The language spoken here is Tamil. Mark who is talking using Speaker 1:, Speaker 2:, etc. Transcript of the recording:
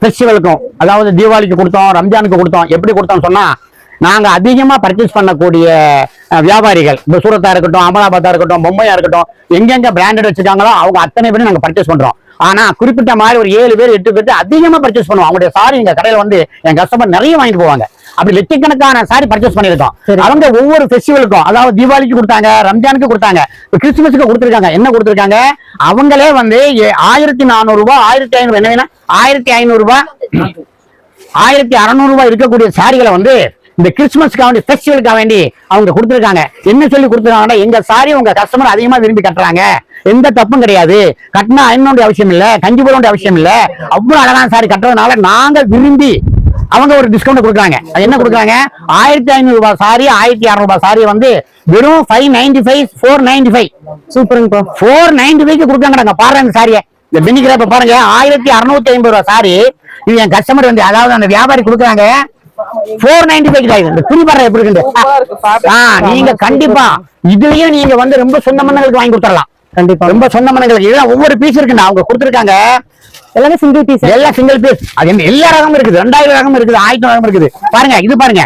Speaker 1: ஃபெஸ்டிவலுக்கும், அதாவது தீபாவளிக்கு கொடுத்தோம், ரம்ஜானுக்கு கொடுத்தோம். எப்படி கொடுத்தோம் சொன்னா, நாங்க அதிகமா பர்ச்சேஸ் பண்ணக்கூடிய வியாபாரிகள், இப்போ சூரத்தா இருக்கட்டும், அகமதாபாத்தா இருக்கட்டும், மும்பையா இருக்கட்டும், எங்கெங்க பிராண்டட் வச்சிருக்காங்களோ அவங்க அத்தனை பேரும் நாங்க பர்ச்சேஸ் பண்றோம். ஆனா குறிப்பிட்ட மாதிரி ஒரு 7 பேர் 8 பேர் அதிகமா பர்ச்சேஸ் பண்ணுவோம். அவங்களுடைய சாரி எங்க கடையில வந்து என் கஸ்டமர் நிறைய வாங்கிட்டு போவாங்க. அப்படி லட்சக்கணக்கான சாரி பர்ச்சேஸ் பண்ணிருக்கோம். அவங்க ஒவ்வொரு ஃபெஸ்டிவலுக்கும், அதாவது தீபாவளிக்கு கொடுத்தாங்க, ரம்ஜானுக்கு கொடுத்தாங்க, கிறிஸ்துமஸுக்கு கொடுத்திருக்காங்க. என்ன கொடுத்திருக்காங்க, அவங்களே வந்து 1400 ரூபாய், 1500 என்ன வேணும், 1500 ரூபாய், 1600 ரூபாய் இருக்கக்கூடிய சாரிகளை வந்து இந்த கிறிஸ்துமஸ்க்காக வேண்டி, ஃபெஸ்டிவலுக்காக வேண்டி அவங்க கொடுத்திருக்காங்க. என்ன சொல்லி கொடுத்திருக்காங்கன்னா, எங்க சாரி உங்க கஸ்டமர் அதிகமா விரும்பி கட்டுறாங்க, எந்த தப்பும் கிடையாது, கட்டினா அயன் அவசியம் இல்ல, கஞ்சி போட வேண்டிய அவசியம் இல்ல, அவ்வளவு அழகான சாரி கட்டுறதுனால நாங்க விரும்பி அவங்க ஒரு டிஸ்கவுண்ட் கொடுக்குறாங்க. அது என்ன கொடுக்குறாங்க, 1500 ரூபாய் சாரி, 1600 ரூபாய் சாரி வந்து வெறும் 595, 495.
Speaker 2: சூப்பருங்கப்பா.
Speaker 1: 495 கொடுக்குறாங்க. பாருங்க இந்த சாரியை, இந்த பெண்ணிக்கிறப்ப பாருங்க, 1650 ரூபாய் சாரி. இது என் கஸ்டமர் வந்து, அதாவது அந்த வியாபாரி கொடுக்குறாங்க 495. இந்த துணி பாரு எப்படி இருக்கு. நீங்க கண்டிப்பா இதுலயும் நீங்க வந்து ரொம்ப சொந்த மன்னங்களுக்கு வாங்கி கொடுத்துடலாம்.
Speaker 2: கண்டிப்பா
Speaker 1: ரொம்ப சொந்த மன்னங்களுக்கு. இதெல்லாம் ஒவ்வொரு பீஸ் இருக்குண்ணா, அவங்க கொடுத்துருக்காங்க.
Speaker 2: எல்லாமே சிங்கிள் பீஸ்,
Speaker 1: எல்லாம் சிங்கிள் பீஸ். அது எல்லா ரகமும் இருக்குது, 2000 ரகம் இருக்குது, 1000 ரகம் இருக்குது. பாருங்க, இது பாருங்க,